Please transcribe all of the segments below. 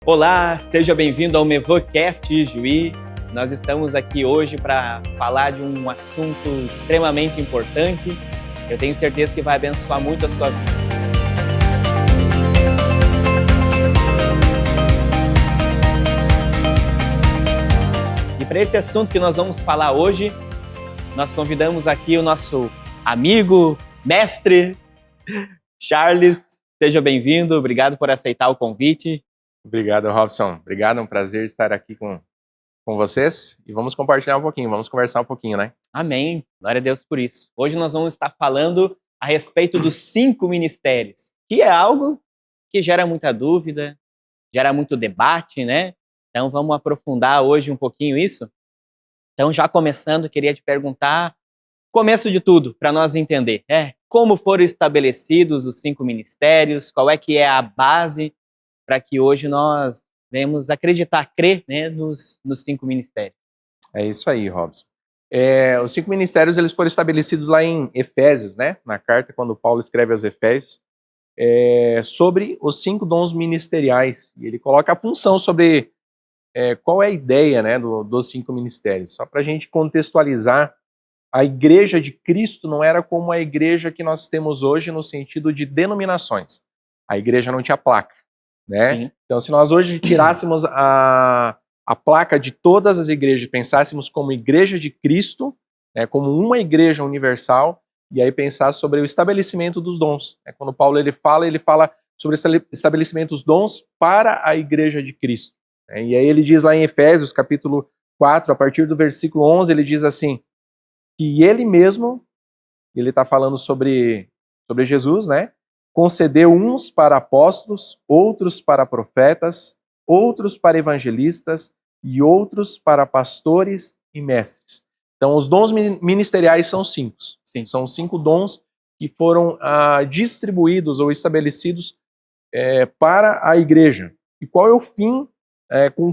Olá, seja bem-vindo ao Mevocast Ijuí. Nós estamos aqui hoje para falar de um assunto extremamente importante. Eu tenho certeza que vai abençoar muito a sua vida. E para esse assunto que nós vamos falar hoje, nós convidamos aqui o nosso amigo, mestre, Charles. Seja bem-vindo, obrigado por aceitar o convite. Obrigado, Robson. Obrigado, é um prazer estar aqui com vocês. E vamos compartilhar um pouquinho, vamos conversar um pouquinho, né? Amém. Glória a Deus por isso. Hoje nós vamos estar falando a respeito dos 5 ministérios, que é algo que gera muita dúvida, gera muito debate, né? Então vamos aprofundar hoje um pouquinho isso. Então, já começando, queria te perguntar, começo de tudo, para nós entender, como foram estabelecidos os 5 ministérios, qual é que é a base para que hoje nós venhamos acreditar, crer, né, nos 5 ministérios. É isso aí, Robson. Os 5 ministérios eles foram estabelecidos lá em Efésios, né? Na carta, quando Paulo escreve aos Efésios, sobre os 5 dons ministeriais. E ele coloca a função sobre qual é a ideia, né, dos 5 ministérios. Só para a gente contextualizar, a igreja de Cristo não era como a igreja que nós temos hoje no sentido de denominações. A igreja não tinha placa. Né? Sim. Então, se nós hoje tirássemos a placa de todas as igrejas, pensássemos como igreja de Cristo, né, como uma igreja universal, e aí pensar sobre o estabelecimento dos dons. Quando Paulo ele fala sobre o estabelecimento dos dons para a igreja de Cristo. E aí ele diz lá em Efésios, capítulo 4, a partir do versículo 11, ele diz assim, que ele mesmo, ele está falando sobre Jesus, né? Concedeu uns para apóstolos, outros para profetas, outros para evangelistas e outros para pastores e mestres. Então, os dons ministeriais são 5. Sim. São 5 dons que foram distribuídos ou estabelecidos para a igreja. E qual é o fim,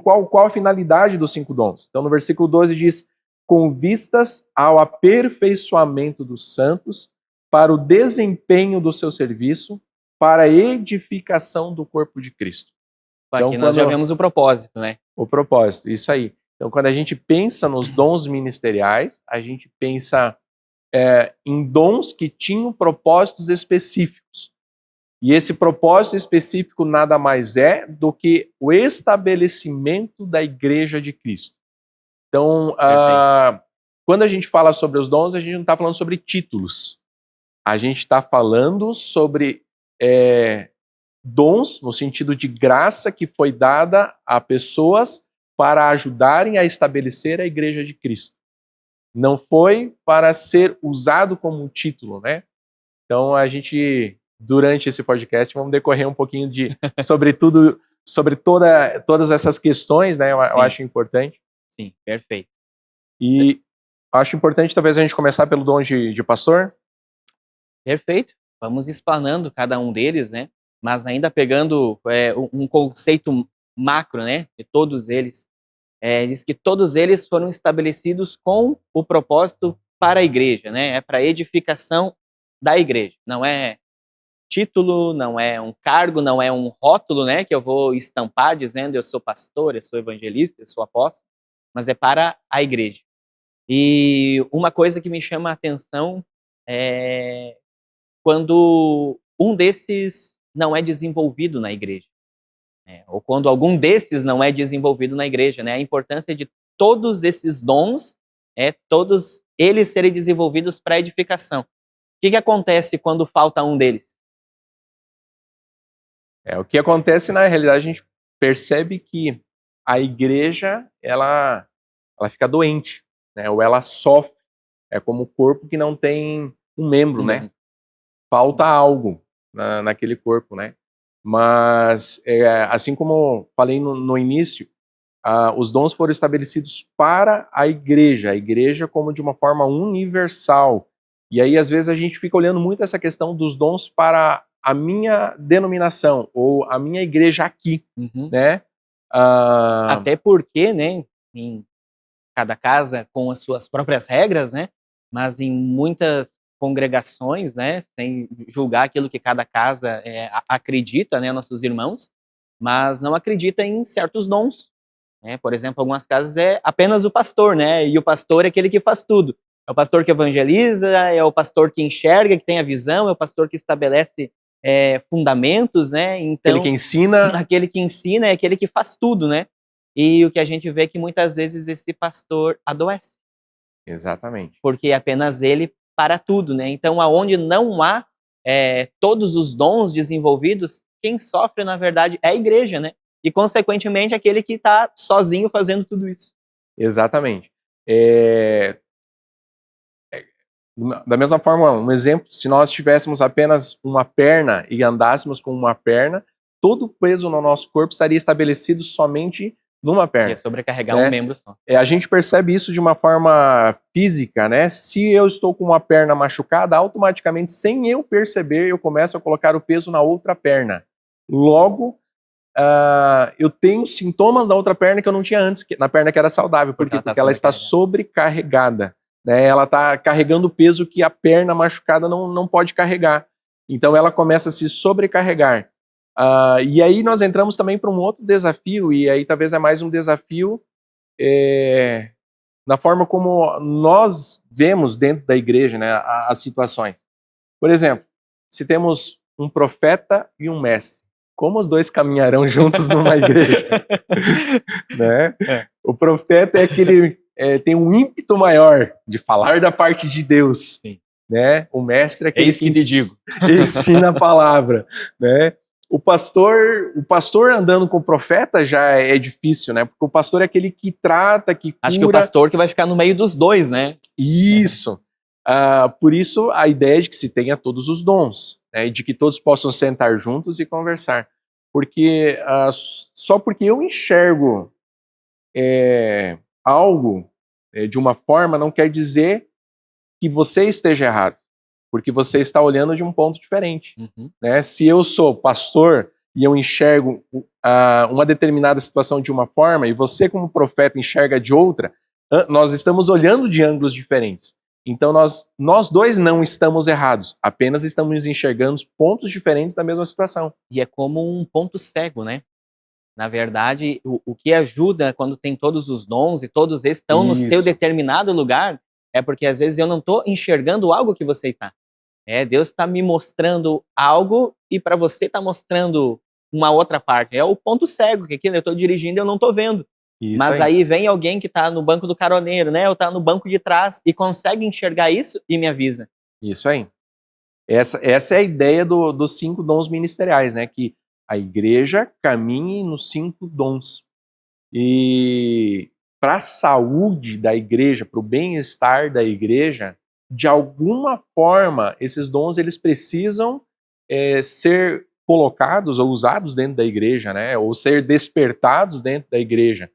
qual a finalidade dos 5 dons? Então, no versículo 12 diz, com vistas ao aperfeiçoamento dos santos, para o desempenho do seu serviço, para a edificação do corpo de Cristo. Aqui nós já vemos o propósito, né? O propósito, isso aí. Então, quando a gente pensa nos dons ministeriais, a gente pensa em dons que tinham propósitos específicos. E esse propósito específico nada mais é do que o estabelecimento da igreja de Cristo. Então, quando a gente fala sobre os dons, a gente não está falando sobre títulos. A gente está falando sobre dons, no sentido de graça que foi dada a pessoas para ajudarem a estabelecer a igreja de Cristo. Não foi para ser usado como um título, né? Então a gente, durante esse podcast, vamos decorrer um pouquinho sobre tudo, sobre todas essas questões, né? Eu acho importante. Sim, perfeito. E acho importante talvez a gente começar pelo dom de pastor. Perfeito. Vamos explanando cada um deles, né? Mas ainda pegando um conceito macro, né? De todos eles. Diz que todos eles foram estabelecidos com o propósito para a igreja, né? É para a edificação da igreja. Não é título, não é um cargo, não é um rótulo, né? Que eu vou estampar dizendo eu sou pastor, eu sou evangelista, eu sou apóstolo. Mas é para a igreja. E uma coisa que me chama a atenção é quando um desses não é desenvolvido na igreja, ou quando algum desses não é desenvolvido na igreja, né? A importância de todos esses dons, todos eles serem desenvolvidos para edificação. O que acontece quando falta um deles? O que acontece na realidade, a gente percebe que a igreja ela fica doente, né? Ou ela sofre. É como o corpo que não tem um membro, né? Falta algo naquele corpo, né? Mas, assim como falei no início, os dons foram estabelecidos para a igreja como de uma forma universal. E aí, às vezes, a gente fica olhando muito essa questão dos dons para a minha denominação, ou a minha igreja aqui, né? Até porque, né, em cada casa com as suas próprias regras, né? Mas em muitas congregações, né, sem julgar aquilo que cada casa acredita, né, nossos irmãos, mas não acredita em certos dons. Né? Por exemplo, algumas casas é apenas o pastor, né? E o pastor é aquele que faz tudo. É o pastor que evangeliza, é o pastor que enxerga, que tem a visão, é o pastor que estabelece fundamentos, né? Então, Aquele que ensina. Aquele que ensina é aquele que faz tudo, né? E o que a gente vê é que muitas vezes esse pastor adoece. Exatamente. Porque é apenas ele para tudo, né? Então, aonde não há todos os dons desenvolvidos, quem sofre, na verdade, é a igreja, né? E, consequentemente, aquele que está sozinho fazendo tudo isso. Exatamente. Da mesma forma, um exemplo, se nós tivéssemos apenas uma perna e andássemos com uma perna, todo o peso no nosso corpo estaria estabelecido somente numa perna. Ia sobrecarregar um membro só. A gente percebe isso de uma forma física, né? Se eu estou com uma perna machucada, automaticamente, sem eu perceber, eu começo a colocar o peso na outra perna. Logo, eu tenho sintomas da outra perna que eu não tinha antes, na perna que era saudável. Por quê? Porque ela está sobrecarregada. Né? Ela está carregando o peso que a perna machucada não pode carregar. Então ela começa a se sobrecarregar. E aí nós entramos também para um outro desafio, e aí talvez é mais um desafio na forma como nós vemos dentro da igreja, né, as situações. Por exemplo, se temos um profeta e um mestre, como os dois caminharão juntos numa igreja? Né? O profeta é aquele tem um ímpeto maior de falar da parte de Deus. Sim. Né? O mestre é aquele que te digo. Ensina a palavra. Né? O pastor andando com o profeta já é difícil, né? Porque o pastor é aquele que trata, que cura. Acho que o pastor que vai ficar no meio dos dois, né? Isso. Por isso, a ideia de que se tenha todos os dons, né? E de que todos possam sentar juntos e conversar. Porque só porque eu enxergo algo de uma forma não quer dizer que você esteja errado, porque você está olhando de um ponto diferente. Uhum. Né? Se eu sou pastor e eu enxergo uma determinada situação de uma forma e você como profeta enxerga de outra, nós estamos olhando de ângulos diferentes. Então nós dois não estamos errados, apenas estamos enxergando pontos diferentes da mesma situação. E é como um ponto cego, né? Na verdade, o que ajuda quando tem todos os dons e todos eles estão no seu determinado lugar, é porque às vezes eu não estou enxergando algo que você está. Deus está me mostrando algo e para você está mostrando uma outra parte. É o ponto cego, que aqui eu estou dirigindo e eu não estou vendo. Isso Mas aí vem alguém que está no banco do caroneiro, né? Ou está no banco de trás e consegue enxergar isso e me avisa. Isso aí. Essa é a ideia dos 5 dons ministeriais, né? Que a igreja caminhe nos 5 dons. E para a saúde da igreja, para o bem-estar da igreja, de alguma forma, esses dons eles precisam ser colocados ou usados dentro da igreja, né? Ou ser despertados dentro da igreja.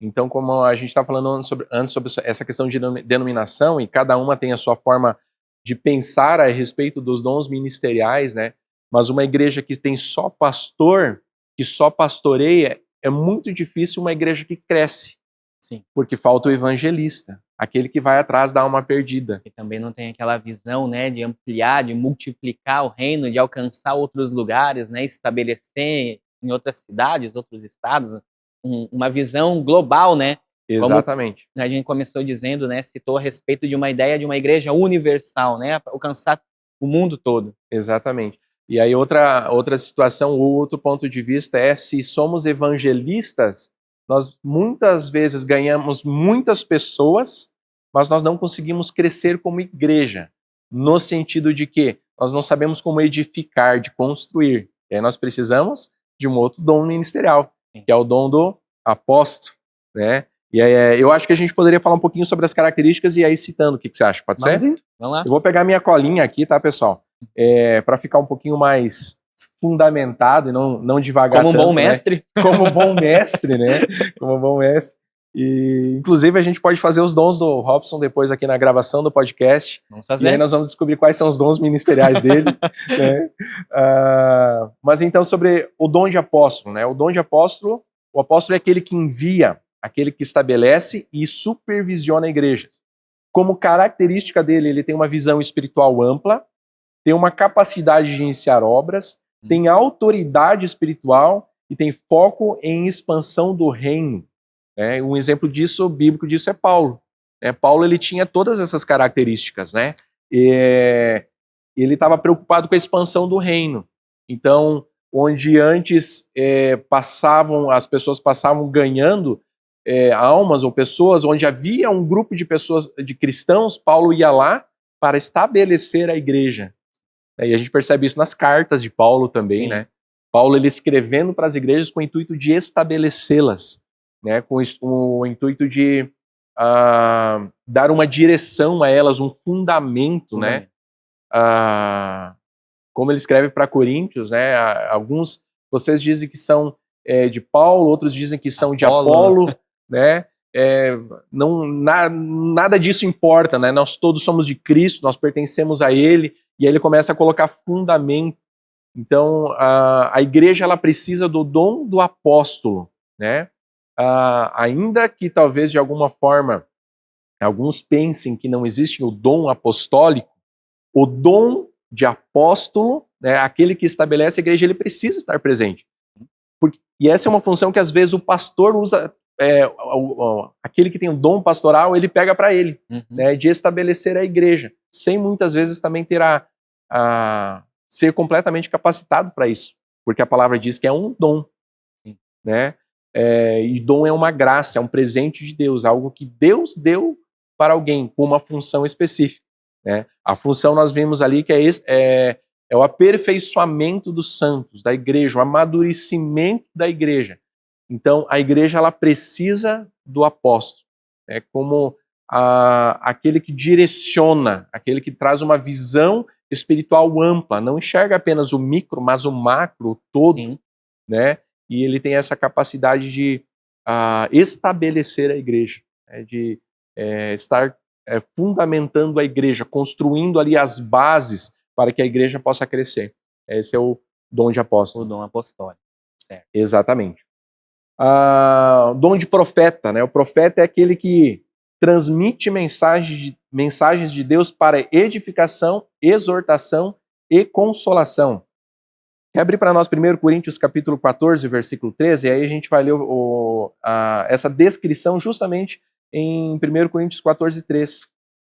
Então, como a gente está falando antes sobre essa questão de denominação, e cada uma tem a sua forma de pensar a respeito dos dons ministeriais, né? Mas uma igreja que tem só pastor, que só pastoreia, é muito difícil uma igreja que cresce. Sim. Porque falta o evangelista, aquele que vai atrás da alma perdida. E também não tem aquela visão, né, de ampliar, de multiplicar o reino, de alcançar outros lugares, né, estabelecer em outras cidades, outros estados, uma visão global, né? Exatamente. Como a gente começou dizendo, né, citou a respeito de uma ideia de uma igreja universal, né, alcançar o mundo todo. Exatamente. E aí outra situação, ou outro ponto de vista é se somos evangelistas, nós muitas vezes ganhamos muitas pessoas, mas nós não conseguimos crescer como igreja, no sentido de que nós não sabemos como edificar, de construir. E aí nós precisamos de um outro dom ministerial, que é o dom do apóstolo, né? E aí, eu acho que a gente poderia falar um pouquinho sobre as características e aí citando, o que você acha? Pode ser? Vamos lá. Eu vou pegar minha colinha aqui, tá, pessoal? Para ficar um pouquinho mais fundamentado e não devagar como tanto, bom mestre. Né? Como bom mestre, né? Como bom mestre. E, inclusive, a gente pode fazer os dons do Robson depois aqui na gravação do podcast. Vamos fazer. E aí nós vamos descobrir quais são os dons ministeriais dele. Né? Mas então, sobre o dom de apóstolo, né? O dom de apóstolo, o apóstolo é aquele que envia, aquele que estabelece e supervisiona igrejas. Como característica dele, ele tem uma visão espiritual ampla, tem uma capacidade de iniciar obras, tem autoridade espiritual e tem foco em expansão do reino. Né? Um exemplo disso, bíblico disso, é Paulo. Paulo, ele tinha todas essas características, né? Ele estava preocupado com a expansão do reino. Então, onde antes as pessoas passavam ganhando almas ou pessoas, onde havia um grupo de pessoas, de cristãos, Paulo ia lá para estabelecer a igreja. E a gente percebe isso nas cartas de Paulo também, né? Paulo, ele escrevendo para as igrejas com o intuito de estabelecê-las, né? Com o intuito de dar uma direção a elas, um fundamento, né? Como ele escreve para Coríntios, né? Alguns, vocês dizem que são de Paulo, outros dizem que são de Apolo, né? Nada disso importa, né? Nós todos somos de Cristo, nós pertencemos a Ele, e aí ele começa a colocar fundamento. Então, a igreja, ela precisa do dom do apóstolo, né? Ainda que talvez de alguma forma alguns pensem que não existe o dom apostólico, o dom de apóstolo, né, aquele que estabelece a igreja, ele precisa estar presente. E essa é uma função que às vezes o pastor usa, aquele que tem o dom pastoral, ele pega para ele, né, de estabelecer a igreja, sem muitas vezes também ter ser completamente capacitado para isso, porque a palavra diz que é um dom, né? E dom é uma graça, é um presente de Deus, algo que Deus deu para alguém com uma função específica, né? A função nós vimos ali que é o aperfeiçoamento dos santos, da igreja, o amadurecimento da igreja. Então, a igreja, ela precisa do apóstolo, como aquele que direciona, aquele que traz uma visão espiritual ampla, não enxerga apenas o micro, mas o macro, o todo, né? E ele tem essa capacidade de estabelecer a igreja, né? De estar fundamentando a igreja, construindo ali as bases para que a igreja possa crescer. Esse é o dom de apóstolo. O dom apostólico, certo. Exatamente. Dom de profeta, né? O profeta é aquele que transmite mensagens de Deus para edificação, exortação e consolação. Quer abrir para nós 1 Coríntios capítulo 14, versículo 13, e aí a gente vai ler essa descrição justamente em 1 Coríntios 14, 3.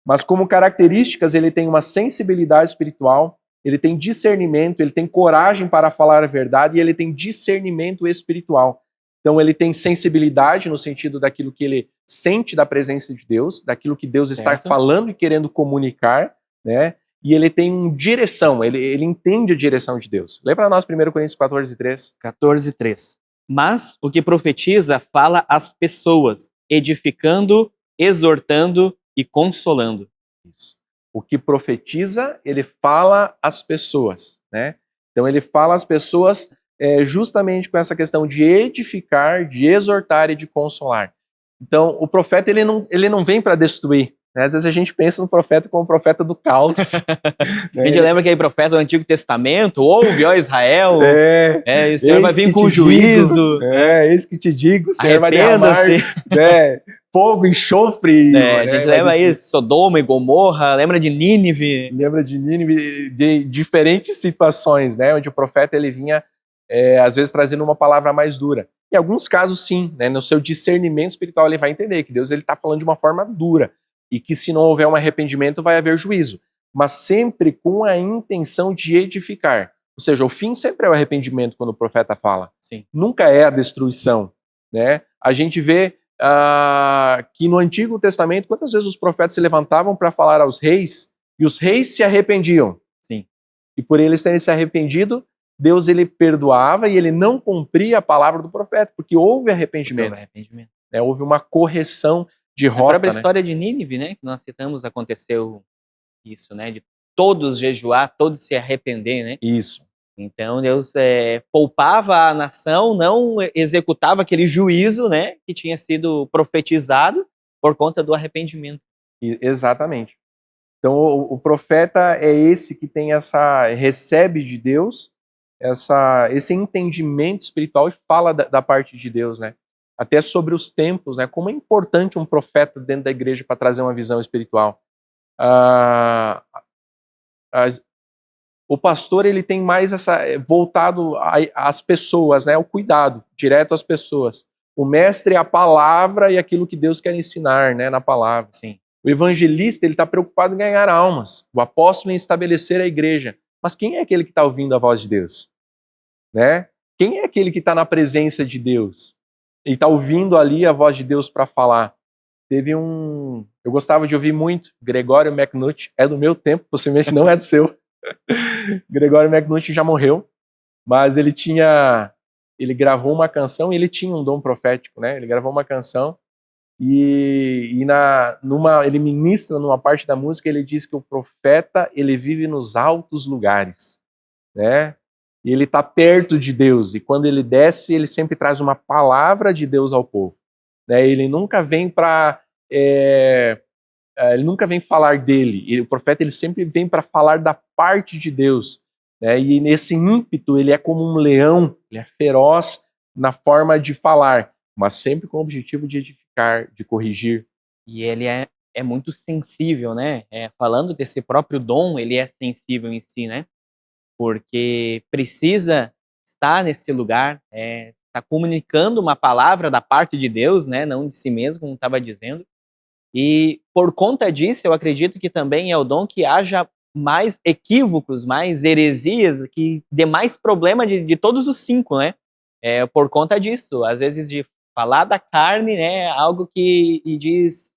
Mas como características, ele tem uma sensibilidade espiritual, ele tem discernimento, ele tem coragem para falar a verdade e ele tem discernimento espiritual. Então ele tem sensibilidade no sentido daquilo que ele sente da presença de Deus, daquilo que Deus está falando e querendo comunicar, né? E ele tem direção, ele entende a direção de Deus. Lê para nós 1 Coríntios 14, 3. 14, 3. Mas o que profetiza fala às pessoas, edificando, exortando e consolando. Isso. O que profetiza, ele fala às pessoas, né? Então ele fala às pessoas justamente com essa questão de edificar, de exortar e de consolar. Então o profeta, ele não vem para destruir. Às vezes a gente pensa no profeta como o profeta do caos. Né? A gente lembra aquele profeta do Antigo Testamento, ouve, ó Israel, o Senhor vai vir com juízo. Eis que te digo, o Senhor vai derramar fogo, enxofre. A gente lembra aí Sodoma e Gomorra, lembra de Nínive. Lembra de Nínive, de diferentes situações, né, onde o profeta ele vinha, às vezes, trazendo uma palavra mais dura. Em alguns casos, sim, né, no seu discernimento espiritual ele vai entender que Deus está falando de uma forma dura. E que se não houver um arrependimento vai haver juízo, mas sempre com a intenção de edificar. Ou seja, o fim sempre é o arrependimento quando o profeta fala. Sim. Nunca é a destruição, né? A gente vê que no Antigo Testamento, quantas vezes os profetas se levantavam para falar aos reis e os reis se arrependiam. Sim. E por eles terem se arrependido, Deus ele perdoava e ele não cumpria a palavra do profeta, porque houve arrependimento. Houve uma correção de rota. A própria história de Nínive, né, que nós citamos, aconteceu isso, né, de todos jejuar, todos se arrepender, né? Isso. Então Deus poupava a nação, não executava aquele juízo, né, que tinha sido profetizado por conta do arrependimento. Exatamente. Então o profeta é esse que tem recebe de Deus esse entendimento espiritual e fala da parte de Deus, né? Até sobre os tempos, né? Como é importante um profeta dentro da igreja para trazer uma visão espiritual. O pastor, ele tem mais voltado às pessoas, né? O cuidado, direto às pessoas. O mestre é a palavra e aquilo que Deus quer ensinar, né? Na palavra. Sim. O evangelista, ele está preocupado em ganhar almas. O apóstolo em estabelecer a igreja. Mas quem é aquele que está ouvindo a voz de Deus? Né? Quem é aquele que está na presença de Deus? E está ouvindo ali a voz de Deus para falar? Teve um... Eu gostava de ouvir muito, Gregório McNutt, é do meu tempo, possivelmente não é do seu. Gregório McNutt já morreu, mas ele gravou uma canção e ele tinha um dom profético, né? Ele gravou uma canção e ele ministra numa parte da música, ele diz que o profeta, ele vive nos altos lugares, né? E ele está perto de Deus, e quando ele desce, ele sempre traz uma palavra de Deus ao povo, né? Ele nunca vem para... ele nunca vem falar dele. O profeta, ele sempre vem para falar da parte de Deus, né? E nesse ímpeto, ele é como um leão, ele é feroz na forma de falar, mas sempre com o objetivo de edificar, de corrigir. E ele é muito sensível, né? Falando desse próprio dom, ele é sensível em si, né? Porque precisa estar nesse lugar, está comunicando uma palavra da parte de Deus, né? Não de si mesmo, como estava dizendo. E por conta disso, eu acredito que também é o dom que haja mais equívocos, mais heresias, que dê mais problema de todos os 5, né? Por conta disso, às vezes de falar da carne, né? Algo que diz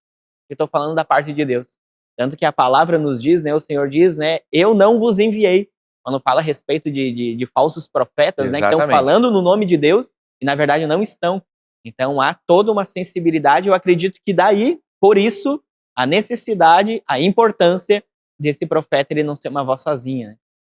que estou falando da parte de Deus. Tanto que a palavra nos diz, né? O Senhor diz, né? Eu não vos enviei. Quando fala a respeito de falsos profetas, né? Que estão falando no nome de Deus e na verdade não estão. Então há toda uma sensibilidade, eu acredito que daí, por isso, a necessidade, a importância desse profeta ele não ser uma voz sozinha, né?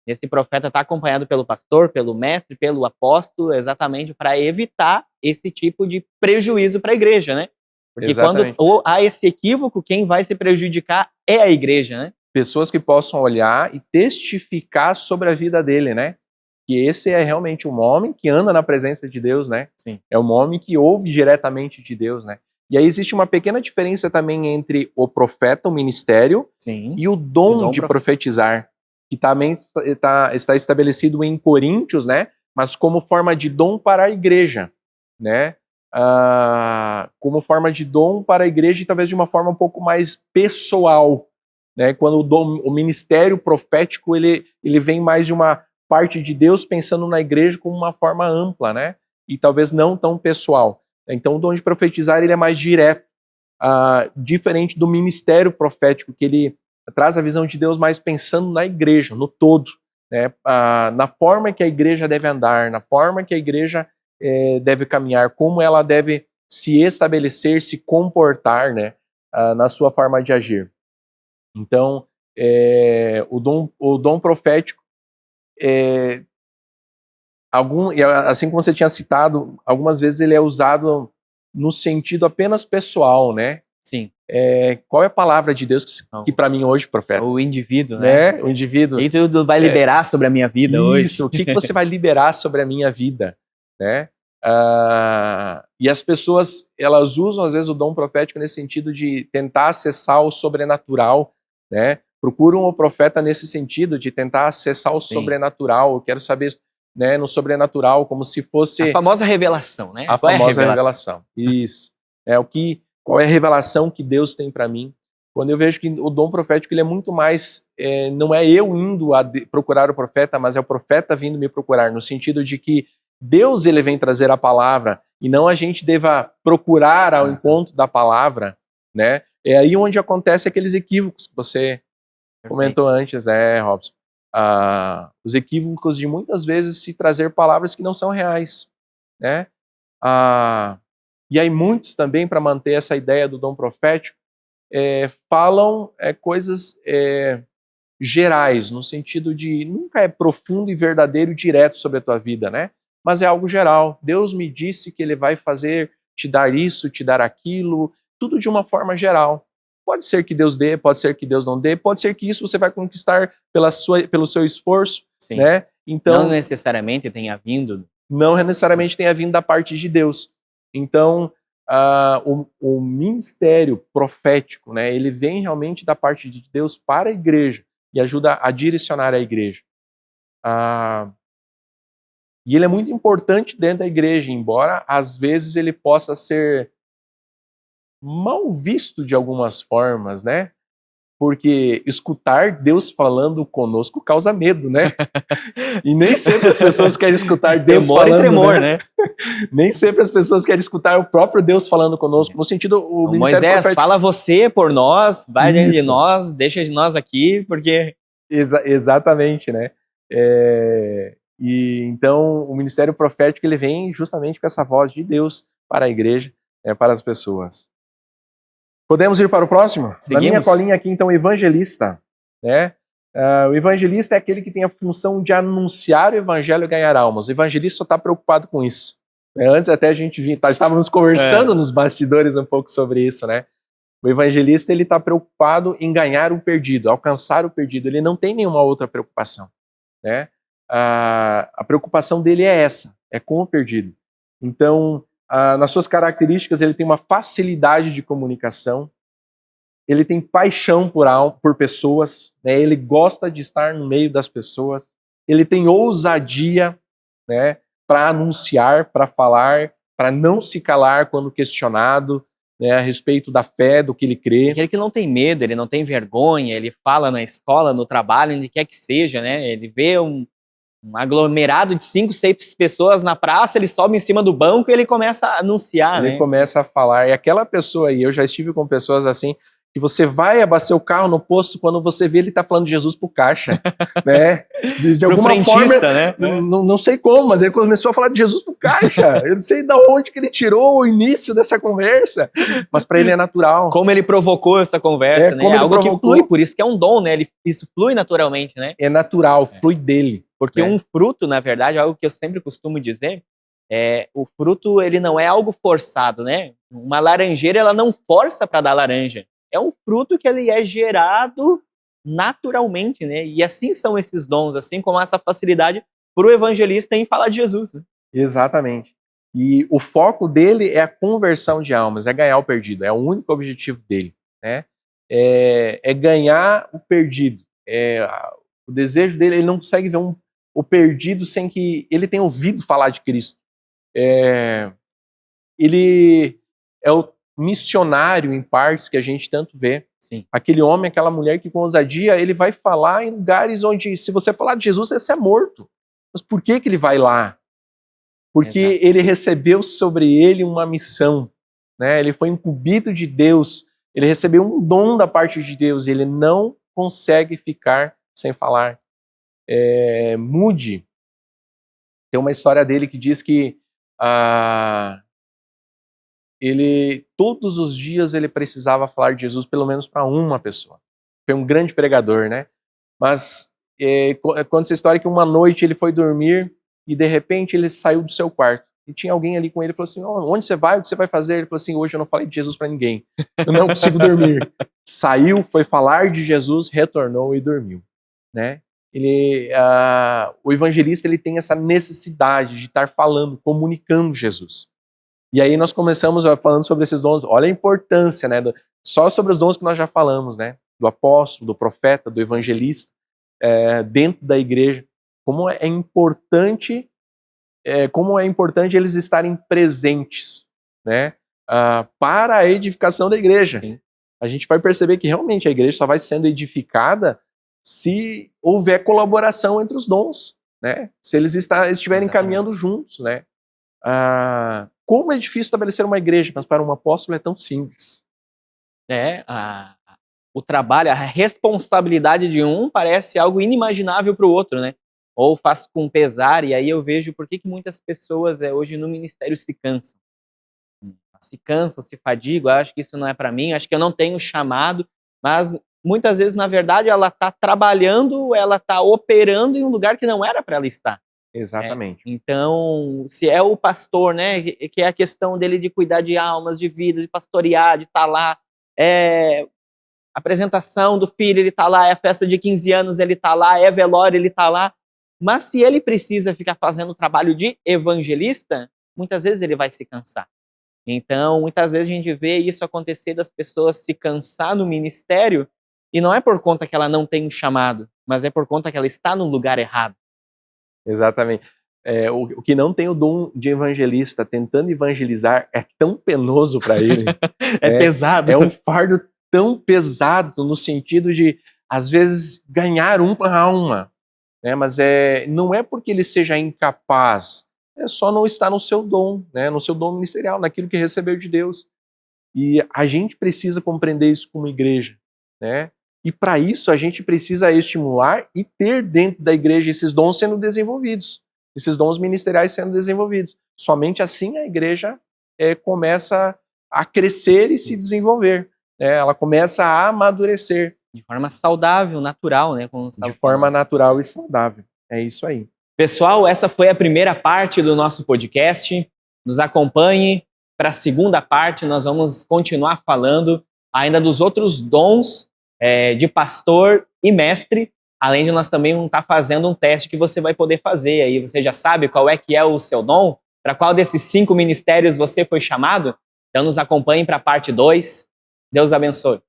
Esse profeta está acompanhado pelo pastor, pelo mestre, pelo apóstolo, exatamente para evitar esse tipo de prejuízo para a igreja, né? Porque Exatamente. quando há esse equívoco, quem vai se prejudicar é a igreja, né? Pessoas que possam olhar e testificar sobre a vida dele, né? Que esse é realmente um homem que anda na presença de Deus, né? Sim. É um homem que ouve diretamente de Deus, né? E aí existe uma pequena diferença também entre o profeta, o ministério, Sim. e o dom de profetizar, que também está estabelecido em Coríntios, né? Mas como forma de dom para a igreja, né? Como forma de dom para a igreja e talvez de uma forma um pouco mais pessoal, né? Quando o ministério profético ele vem mais de uma parte de Deus pensando na igreja como uma forma ampla, né? E talvez não tão pessoal. Então o dom de profetizar ele é mais direto, diferente do ministério profético, que ele traz a visão de Deus mais pensando na igreja, no todo, né? Na forma que a igreja deve andar, na forma que a igreja deve caminhar, como ela deve se estabelecer, se comportar, né? Na sua forma de agir. Então, o dom profético, assim como você tinha citado, algumas vezes ele é usado no sentido apenas pessoal, né? Sim. Qual é a palavra de Deus que para mim hoje, profeta? O indivíduo, né? O indivíduo. E tu vai liberar sobre a minha vida hoje. Isso, o que você vai liberar sobre a minha vida, né? E as pessoas, elas usam às vezes o dom profético nesse sentido de tentar acessar o sobrenatural, né? Procuram o profeta nesse sentido de tentar acessar o sobrenatural. Eu quero saber, né, no sobrenatural, como se fosse a famosa revelação, né? A famosa revelação. Isso. Qual é a revelação que Deus tem para mim? Quando eu vejo que o dom profético ele é muito mais, não é eu indo procurar o profeta, mas é o profeta vindo me procurar, no sentido de que Deus ele vem trazer a palavra e não a gente deva procurar ao encontro da palavra, né? É aí onde acontece aqueles equívocos que você comentou antes, Robson. Os equívocos de muitas vezes se trazer palavras que não são reais, né? E aí muitos também, para manter essa ideia do dom profético, falam coisas gerais, no sentido de nunca é profundo e verdadeiro e direto sobre a tua vida, né? Mas é algo geral. Deus me disse que Ele vai fazer, te dar isso, te dar aquilo, tudo de uma forma geral. Pode ser que Deus dê, pode ser que Deus não dê, pode ser que isso você vai conquistar pelo seu esforço, Sim. né? Então, não necessariamente tenha vindo. Não necessariamente tenha vindo da parte de Deus. Então, o ministério profético, né, ele vem realmente da parte de Deus para a igreja e ajuda a direcionar a igreja. E ele é muito importante dentro da igreja, embora às vezes ele possa ser mal visto de algumas formas, né? Porque escutar Deus falando conosco causa medo, né? E nem sempre as pessoas querem escutar Deus Temor falando, e tremor, né? Nem sempre as pessoas querem escutar o próprio Deus falando conosco, no sentido, o ministério Moisés, profético... fala você por nós, vai dentro de Isso. nós, deixa de nós aqui, porque... Exatamente, né? E então o ministério profético ele vem justamente com essa voz de Deus para a igreja, para as pessoas. Podemos ir para o próximo? Seguimos. Na minha colinha aqui, então, evangelista. Né? O evangelista é aquele que tem a função de anunciar o evangelho e ganhar almas. O evangelista só está preocupado com isso. Antes até a gente estávamos conversando nos bastidores um pouco sobre isso, né? O evangelista ele está preocupado em ganhar o perdido, alcançar o perdido. Ele não tem nenhuma outra preocupação, né? A preocupação dele é essa, é com o perdido. Então, nas suas características, ele tem uma facilidade de comunicação, ele tem paixão por pessoas, né? Ele gosta de estar no meio das pessoas, ele tem ousadia, né? Para anunciar, para falar, para não se calar quando questionado, né? A respeito da fé, do que ele crê. Aquele que não tem medo, ele não tem vergonha, ele fala na escola, no trabalho, onde quer que seja, né? Ele vê um aglomerado de 5, 6 pessoas na praça, ele sobe em cima do banco e ele começa a anunciar, Ele começa a falar. E aquela pessoa aí, eu já estive com pessoas assim, que você vai abastecer o carro no posto, quando você vê ele tá falando de Jesus pro caixa, né? De alguma forma, né? Não sei como, mas ele começou a falar de Jesus pro caixa. Eu não sei de onde que ele tirou o início dessa conversa, mas para ele é natural. Como ele provocou essa conversa, né? É algo que flui, por isso que é um dom, né? Isso flui naturalmente, né? É natural, flui dele. Porque um fruto, na verdade, algo que eu sempre costumo dizer, o fruto ele não é algo forçado, né? Uma laranjeira ela não força para dar laranja. É um fruto que ele é gerado naturalmente, né? E assim são esses dons, assim como essa facilidade para o evangelista em falar de Jesus. Né? Exatamente. E o foco dele é a conversão de almas, é ganhar o perdido, é o único objetivo dele, né? É ganhar o perdido. O desejo dele, ele não consegue ver o perdido sem que ele tenha ouvido falar de Cristo. Ele é o missionário em partes que a gente tanto vê. Sim. Aquele homem, aquela mulher que com ousadia ele vai falar em lugares onde, se você falar de Jesus, você é morto. Mas por que ele vai lá? Porque ele recebeu sobre ele uma missão, né? Ele foi incumbido de Deus, ele recebeu um dom da parte de Deus, ele não consegue ficar sem falar. Moody, tem uma história dele que diz que todos os dias ele precisava falar de Jesus pelo menos para uma pessoa. Foi um grande pregador, né? Mas conta essa história que uma noite ele foi dormir e de repente ele saiu do seu quarto e tinha alguém ali com ele e falou assim, onde você vai? O que você vai fazer? Ele falou assim, hoje eu não falei de Jesus para ninguém, eu não consigo dormir. Saiu, foi falar de Jesus, retornou e dormiu, né? O evangelista ele tem essa necessidade de estar falando, comunicando Jesus. E aí nós começamos falando sobre esses dons. Olha a importância, né? Só sobre os dons que nós já falamos, né? Do apóstolo, do profeta, do evangelista, dentro da igreja. Como é importante eles estarem presentes, né? Para a edificação da igreja. Sim. A gente vai perceber que realmente a igreja só vai sendo edificada se houver colaboração entre os dons, né? Se eles estiverem caminhando juntos, né? Como é difícil estabelecer uma igreja, mas para um apóstolo é tão simples. O trabalho, a responsabilidade de um parece algo inimaginável para o outro, né? Ou faz com pesar, e aí eu vejo por que muitas pessoas hoje no ministério se cansam. Se fadigam, acho que isso não é para mim, acho que eu não tenho chamado, mas muitas vezes, na verdade, ela está trabalhando, ela está operando em um lugar que não era para ela estar. Exatamente. Então, se é o pastor, né, que é a questão dele de cuidar de almas, de vida, de pastorear, de estar lá, apresentação do filho, ele está lá, é a festa de 15 anos, ele está lá, é velório, ele está lá, mas se ele precisa ficar fazendo o trabalho de evangelista, muitas vezes ele vai se cansar. Então, muitas vezes a gente vê isso acontecer das pessoas se cansar no ministério, e não é por conta que ela não tem um chamado, mas é por conta que ela está no lugar errado. Exatamente. O que não tem o dom de evangelista tentando evangelizar é tão penoso para ele. É pesado. É um fardo tão pesado no sentido de, às vezes, ganhar uma alma. Né? Mas não é porque ele seja incapaz, é só não estar no seu dom, né? No seu dom ministerial, naquilo que recebeu de Deus. E a gente precisa compreender isso como igreja. Né? E para isso a gente precisa estimular e ter dentro da igreja esses dons sendo desenvolvidos. Esses dons ministeriais sendo desenvolvidos. Somente assim a igreja começa a crescer e se desenvolver. Né? Ela começa a amadurecer. De forma saudável, natural, né? De forma natural e saudável. É isso aí. Pessoal, essa foi a primeira parte do nosso podcast. Nos acompanhe para a segunda parte. Nós vamos continuar falando ainda dos outros dons de pastor e mestre. Além de nós também estar fazendo um teste que você vai poder fazer. Aí você já sabe qual é que é o seu dom? Para qual desses 5 ministérios você foi chamado? Então nos acompanhe para a parte 2. Deus abençoe.